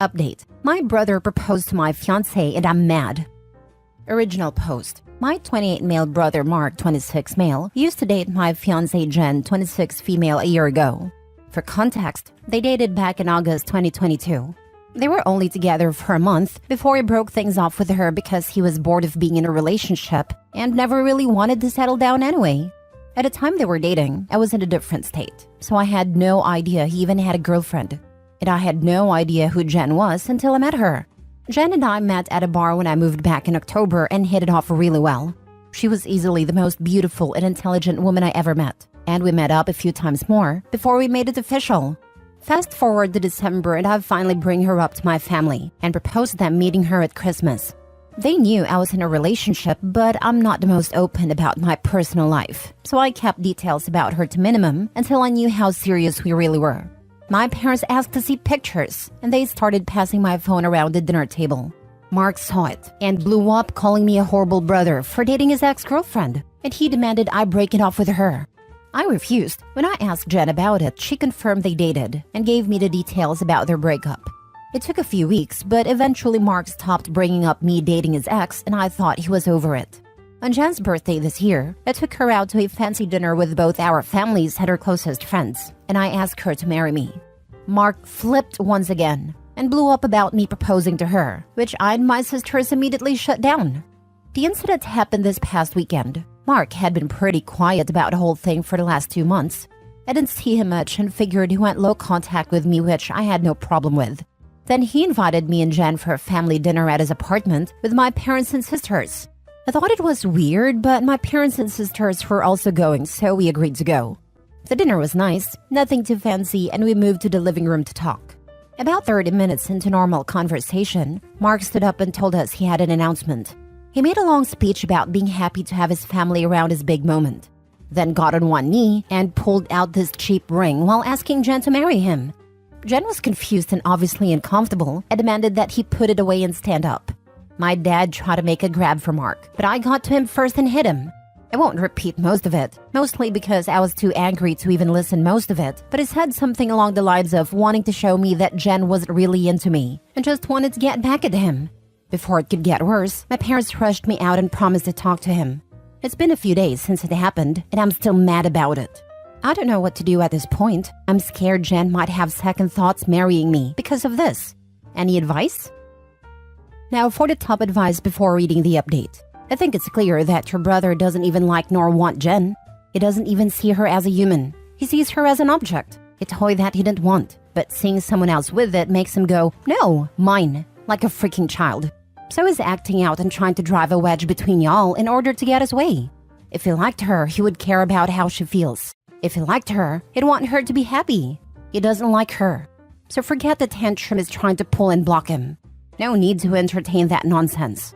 Update. My brother proposed to my fiancée and I'm mad. Original post. My 28 male brother Mark, 26 male, used to date my fiancée Jen, 26 female, a year ago. For context, they dated back in August 2022. They were only together for a month before he broke things off with her because he was bored of being in a relationship and never really wanted to settle down anyway. At the time they were dating, I was in a different state, so I had no idea he even had a girlfriend. And I had no idea who Jen was until I met her. Jen and I met at a bar when I moved back in October and hit it off really well. She was easily the most beautiful and intelligent woman I ever met, and we met up a few times more before we made it official. Fast forward to December and I finally bring her up to my family and proposed them meeting her at Christmas. They knew I was in a relationship, but I'm not the most open about my personal life, so I kept details about her to minimum until I knew how serious we really were. My parents asked to see pictures, and they started passing my phone around the dinner table. Mark saw it and blew up, calling me a horrible brother for dating his ex-girlfriend, and he demanded I break it off with her. I refused. When I asked Jen about it, she confirmed they dated and gave me the details about their breakup. It took a few weeks, but eventually Mark stopped bringing up me dating his ex, and I thought he was over it. On Jen's birthday this year, I took her out to a fancy dinner with both our families and her closest friends, and I asked her to marry me. Mark flipped once again and blew up about me proposing to her, which I and my sisters immediately shut down. The incident happened this past weekend. Mark had been pretty quiet about the whole thing for the last 2 months. I didn't see him much and figured he went low contact with me, which I had no problem with. Then he invited me and Jen for a family dinner at his apartment with my parents and sisters. I thought it was weird, but my parents and sisters were also going, so we agreed to go. The dinner was nice, nothing too fancy, and we moved to the living room to talk. About 30 minutes into normal conversation, Mark stood up and told us he had an announcement. He made a long speech about being happy to have his family around his big moment, then got on one knee and pulled out this cheap ring while asking Jen to marry him. Jen was confused and obviously uncomfortable and demanded that he put it away and stand up. My dad tried to make a grab for Mark, but I got to him first and hit him. I won't repeat most of it, mostly because I was too angry to even listen most of it, but he said something along the lines of wanting to show me that Jen wasn't really into me and just wanted to get back at him. Before it could get worse, my parents rushed me out and promised to talk to him. It's been a few days since it happened, and I'm still mad about it. I don't know what to do at this point. I'm scared Jen might have second thoughts marrying me because of this. Any advice? Now for the top advice before reading the update. I think it's clear that your brother doesn't even like nor want Jen. He doesn't even see her as a human. He sees her as an object, a toy that he didn't want. But seeing someone else with it makes him go, "No, mine," like a freaking child. So he's acting out and trying to drive a wedge between y'all in order to get his way. If he liked her, he would care about how she feels. If he liked her, he'd want her to be happy. He doesn't like her. So forget the tantrum he's trying to pull and block him. No need to entertain that nonsense.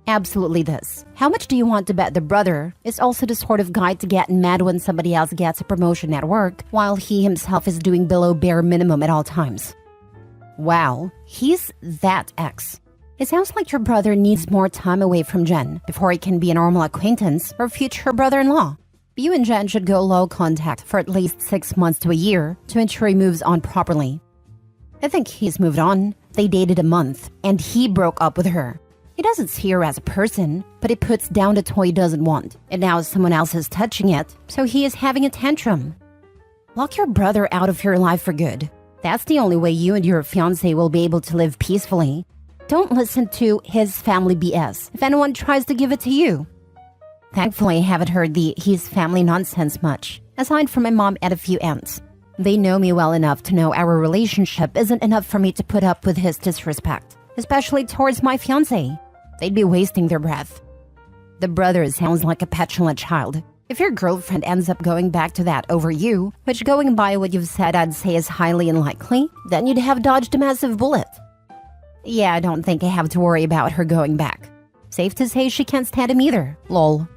Absolutely this. How much do you want to bet the brother is also the sort of guy to get mad when somebody else gets a promotion at work while he himself is doing below bare minimum at all times? Wow, he's that ex. It sounds like your brother needs more time away from Jen before he can be a normal acquaintance or future brother-in-law. You and Jen should go low contact for at least 6 months to a year to ensure he moves on properly. I think he's moved on. They dated a month, and he broke up with her. He doesn't see her as a person, but he puts down the toy he doesn't want, and now someone else is touching it, so he is having a tantrum. Lock your brother out of your life for good. That's the only way you and your fiancé will be able to live peacefully. Don't listen to his family BS if anyone tries to give it to you. Thankfully, I haven't heard the his family nonsense much, aside from my mom and a few aunts. They know me well enough to know our relationship isn't enough for me to put up with his disrespect, especially towards my fiancé. They'd be wasting their breath. The brother sounds like a petulant child. If your girlfriend ends up going back to that over you, which going by what you've said I'd say is highly unlikely, then you'd have dodged a massive bullet. Yeah, I don't think I have to worry about her going back. Safe to say she can't stand him either, lol.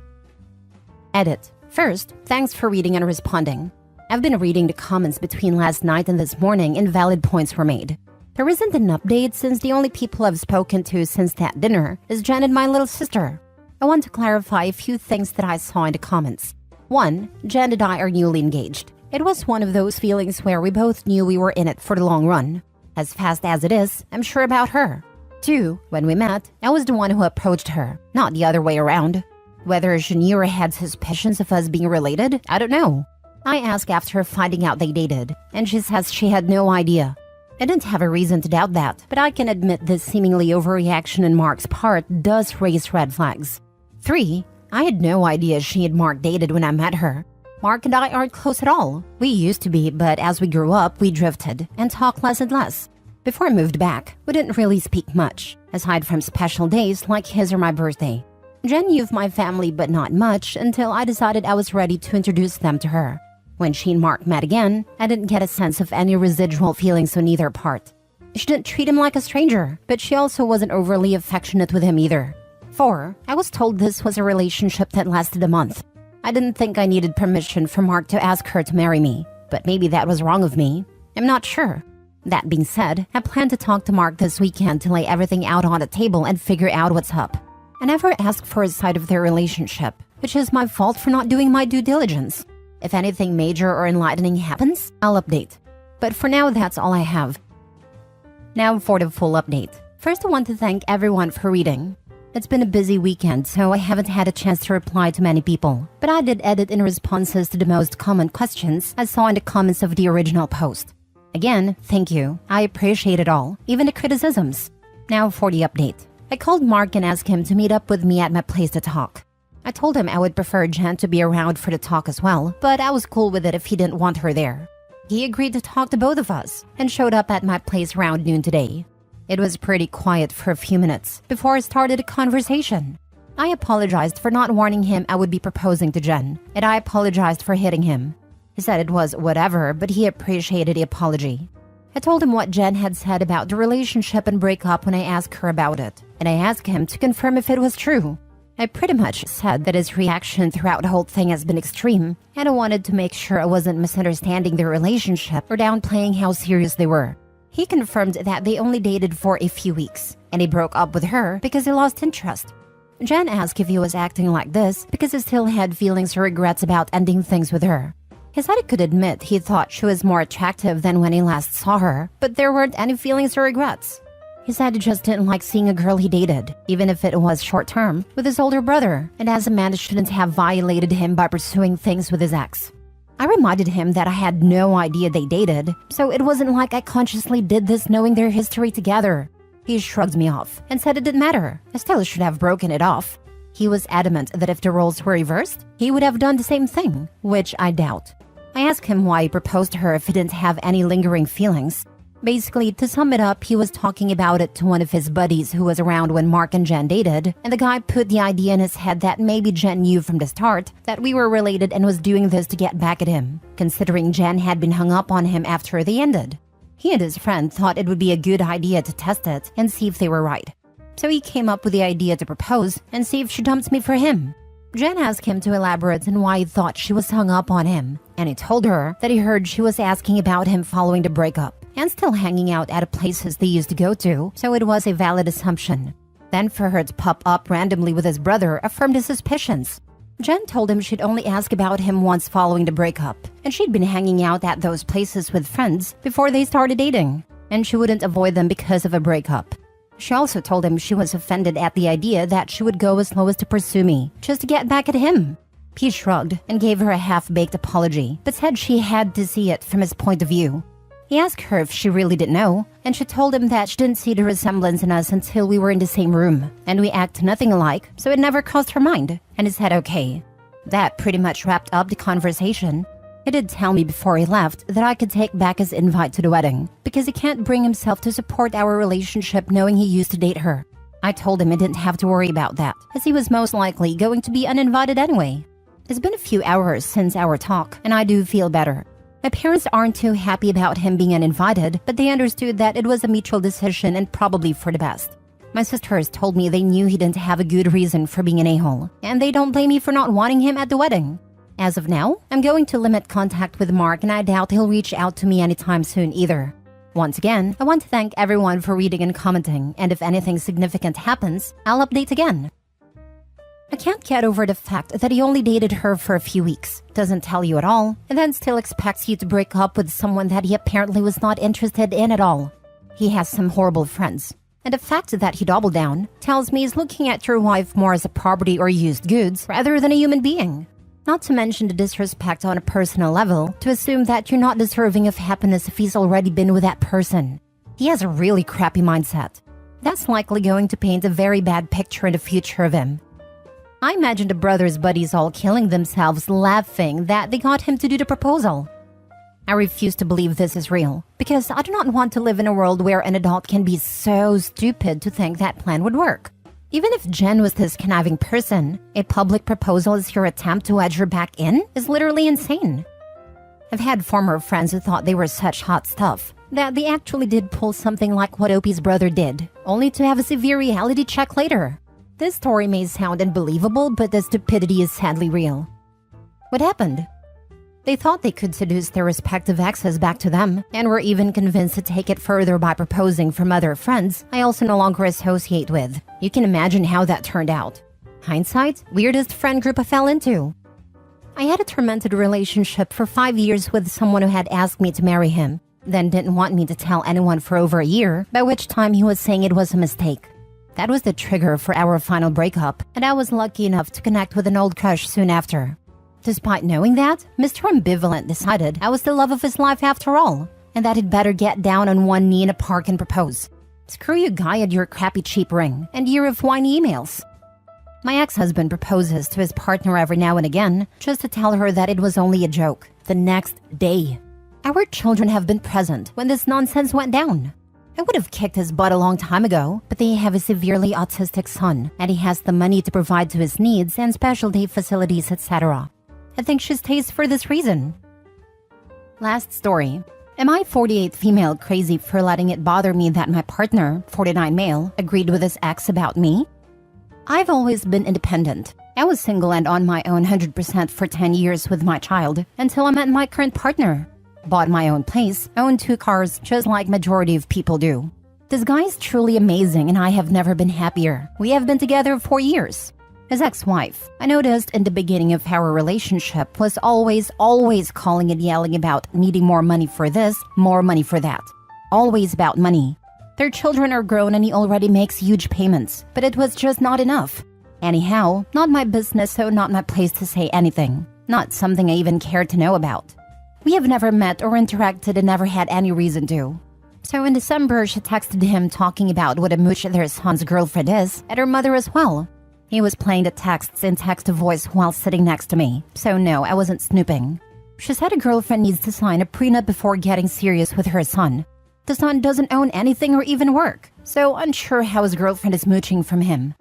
Edit. First, thanks for reading and responding. I've been reading the comments between last night and this morning and valid points were made. There isn't an update since the only people I've spoken to since that dinner is Jen and my little sister. I want to clarify a few things that I saw in the comments. 1. Jen and I are newly engaged. It was one of those feelings where we both knew we were in it for the long run. As fast as it is, I'm sure about her. 2. When we met, I was the one who approached her, not the other way around. Whether she knew or had suspicions of us being related, I don't know. I asked after finding out they dated, and she says she had no idea. I didn't have a reason to doubt that, but I can admit this seemingly overreaction on Mark's part does raise red flags. 3. I had no idea she and Mark dated when I met her. Mark and I aren't close at all. We used to be, but as we grew up, we drifted and talked less and less. Before I moved back, we didn't really speak much, aside from special days like his or my birthday. Jen knew of my family but not much until I decided I was ready to introduce them to her. When she and Mark met again, I didn't get a sense of any residual feelings on either part. She didn't treat him like a stranger, but she also wasn't overly affectionate with him either. 4. I was told this was a relationship that lasted a month. I didn't think I needed permission from Mark to ask her to marry me, but maybe that was wrong of me. I'm not sure. That being said, I plan to talk to Mark this weekend to lay everything out on the table and figure out what's up. I never asked for a side of their relationship, which is my fault for not doing my due diligence. If anything major or enlightening happens, I'll update. But for now, that's all I have. Now for the full update. First, I want to thank everyone for reading. It's been a busy weekend, so I haven't had a chance to reply to many people, but I did edit in responses to the most common questions I saw in the comments of the original post. Again, thank you. I appreciate it all, even the criticisms. Now for the update. I called Mark and asked him to meet up with me at my place to talk. I told him I would prefer Jen to be around for the talk as well, but I was cool with it if he didn't want her there. He agreed to talk to both of us and showed up at my place around noon today. It was pretty quiet for a few minutes before I started a conversation. I apologized for not warning him I would be proposing to Jen, and I apologized for hitting him. He said it was whatever, but he appreciated the apology. I told him what Jen had said about the relationship and breakup when I asked her about it, and I asked him to confirm if it was true. I pretty much said that his reaction throughout the whole thing has been extreme, and I wanted to make sure I wasn't misunderstanding their relationship or downplaying how serious they were. He confirmed that they only dated for a few weeks, and he broke up with her because he lost interest. Jen asked if he was acting like this because he still had feelings or regrets about ending things with her. He said he could admit he thought she was more attractive than when he last saw her, but there weren't any feelings or regrets. He said he just didn't like seeing a girl he dated, even if it was short-term, with his older brother, and as a man shouldn't have violated him by pursuing things with his ex. I reminded him that I had no idea they dated, so it wasn't like I consciously did this knowing their history together. He shrugged me off and said it didn't matter. I still should have broken it off. He was adamant that if the roles were reversed, he would have done the same thing, which I doubt. I asked him why he proposed to her if he didn't have any lingering feelings. Basically, to sum it up, he was talking about it to one of his buddies who was around when Mark and Jen dated, and the guy put the idea in his head that maybe Jen knew from the start that we were related and was doing this to get back at him, considering Jen had been hung up on him after they ended. He and his friend thought it would be a good idea to test it and see if they were right. So he came up with the idea to propose and see if she dumped me for him. Jen asked him to elaborate on why he thought she was hung up on him, and he told her that he heard she was asking about him following the breakup and still hanging out at the places they used to go to, so it was a valid assumption. Then for her to pop up randomly with his brother affirmed his suspicions. Jen told him she'd only ask about him once following the breakup, and she'd been hanging out at those places with friends before they started dating, and she wouldn't avoid them because of a breakup. She also told him she was offended at the idea that she would go as low as to pursue me, just to get back at him. He shrugged and gave her a half-baked apology, but said she had to see it from his point of view. He asked her if she really didn't know, and she told him that she didn't see the resemblance in us until we were in the same room, and we act nothing alike, so it never crossed her mind, and he said okay. That pretty much wrapped up the conversation. He did tell me before he left that I could take back his invite to the wedding, because he can't bring himself to support our relationship knowing he used to date her. I told him he didn't have to worry about that, as he was most likely going to be uninvited anyway. It's been a few hours since our talk, and I do feel better. My parents aren't too happy about him being uninvited, but they understood that it was a mutual decision and probably for the best. My sisters told me they knew he didn't have a good reason for being an a-hole, and they don't blame me for not wanting him at the wedding. As of now, I'm going to limit contact with Mark, and I doubt he'll reach out to me anytime soon either. Once again, I want to thank everyone for reading and commenting, and if anything significant happens, I'll update again. I can't get over the fact that he only dated her for a few weeks, doesn't tell you at all, and then still expects you to break up with someone that he apparently was not interested in at all. he has some horrible friends. And the fact that he doubled down tells me he's looking at your wife more as a property or used goods rather than a human being. Not to mention the disrespect on a personal level to assume that you're not deserving of happiness if he's already been with that person. He has a really crappy mindset. That's likely going to paint a very bad picture in the future of him. I imagine the brothers' buddies all killing themselves laughing that they got him to do the proposal. I refuse to believe this is real, because I do not want to live in a world where an adult can be so stupid to think that plan would work. Even if Jen was this conniving person, a public proposal as your attempt to edge her back in is literally insane. I've had former friends who thought they were such hot stuff that they actually did pull something like what Opie's brother did, only to have a severe reality check later. This story may sound unbelievable, but the stupidity is sadly real. What happened? They thought they could seduce their respective exes back to them, and were even convinced to take it further by proposing from other friends I also no longer associate with. You can imagine how that turned out. Hindsight, weirdest friend group I fell into. I had a tormented relationship for 5 years with someone who had asked me to marry him, then didn't want me to tell anyone for over a year, by which time he was saying it was a mistake. That was the trigger for our final breakup, and I was lucky enough to connect with an old crush soon after. Despite knowing that, Mr. Ambivalent decided I was the love of his life after all, and that he'd better get down on one knee in a park and propose. Screw you, guy, and your crappy cheap ring, and year of whiny emails. My ex-husband proposes to his partner every now and again, just to tell her that it was only a joke, the next day. Our children have been present when this nonsense went down. I would have kicked his butt a long time ago, but they have a severely autistic son, and he has the money to provide to his needs and specialty facilities, etc. I think she stays for this reason. Last story. Am I 48 female crazy for letting it bother me that my partner, 49 male, agreed with his ex about me? I've always been independent. I was single and on my own 100% for 10 years with my child until I met my current partner. Bought my own place, owned 2 cars just like majority of people do. This guy is truly amazing and I have never been happier. We have been together 4 years. His ex-wife, I noticed in the beginning of our relationship, was always calling and yelling about needing more money for this, more money for that. Always about money. Their children are grown and he already makes huge payments, but it was just not enough. Anyhow, not my business, so not my place to say anything. Not something I even cared to know about. We have never met or interacted and never had any reason to. So in December, she texted him talking about what a mooch their son's girlfriend is, and her mother as well. He was playing the texts in text-to-voice while sitting next to me, so no, I wasn't snooping. She said a girlfriend needs to sign a prenup before getting serious with her son. The son doesn't own anything or even work, so unsure how his girlfriend is mooching from him.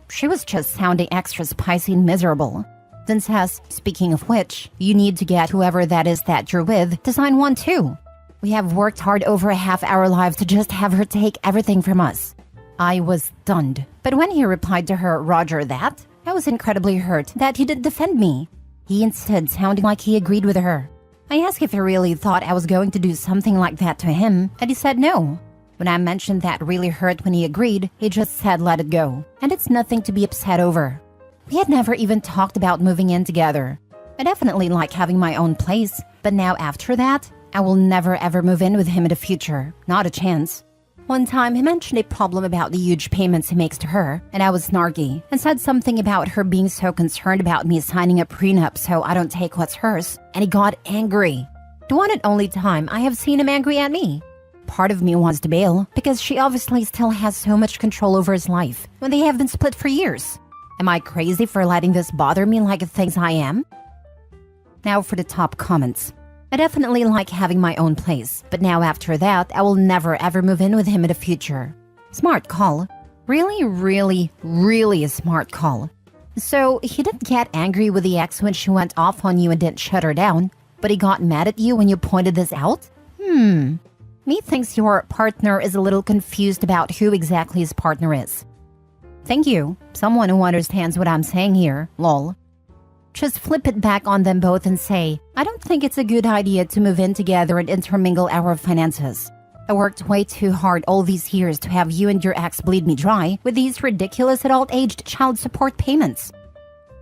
She was just sounding extra spicy and miserable. Then says, speaking of which, you need to get whoever that is that you're with to sign one too. We have worked hard over half our lives to just have her take everything from us. I was stunned. But when he replied to her, Roger that, I was incredibly hurt that he did defend me. He instead sounding like he agreed with her. I asked if he really thought I was going to do something like that to him, and he said no. When I mentioned that really hurt when he agreed, he just said let it go, and it's nothing to be upset over. We had never even talked about moving in together. I definitely like having my own place, but now after that, I will never ever move in with him in the future. Not a chance. One time, he mentioned a problem about the huge payments he makes to her, and I was snarky and said something about her being so concerned about me signing a prenup so I don't take what's hers, and he got angry. The one and only time I have seen him angry at me. Part of me wants to bail, because she obviously still has so much control over his life when they have been split for years. Am I crazy for letting this bother me like it thinks I am? Now for the top comments. I definitely like having my own place, but now after that, I will never ever move in with him in the future. Smart call. Really a smart call. So, he didn't get angry with the ex when she went off on you and didn't shut her down, but he got mad at you when you pointed this out? Me thinks your partner is a little confused about who exactly his partner is. Thank you. Someone who understands what I'm saying here, lol. Just flip it back on them both and say, I don't think it's a good idea to move in together and intermingle our finances. I worked way too hard all these years to have you and your ex bleed me dry with these ridiculous adult-aged child support payments.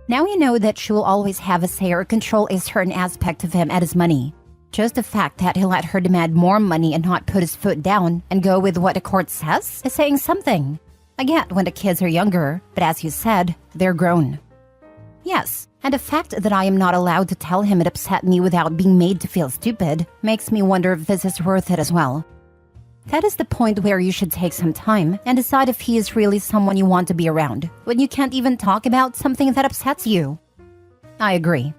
Now you know that she will always have a say or control a certain aspect of him and his money. Just the fact that he let her demand more money and not put his foot down and go with what the court says is saying something. I get when the kids are younger, but as you said, they're grown. Yes, and the fact that I am not allowed to tell him it upset me without being made to feel stupid makes me wonder if this is worth it as well. That is the point where you should take some time and decide if he is really someone you want to be around, when you can't even talk about something that upsets you. I agree.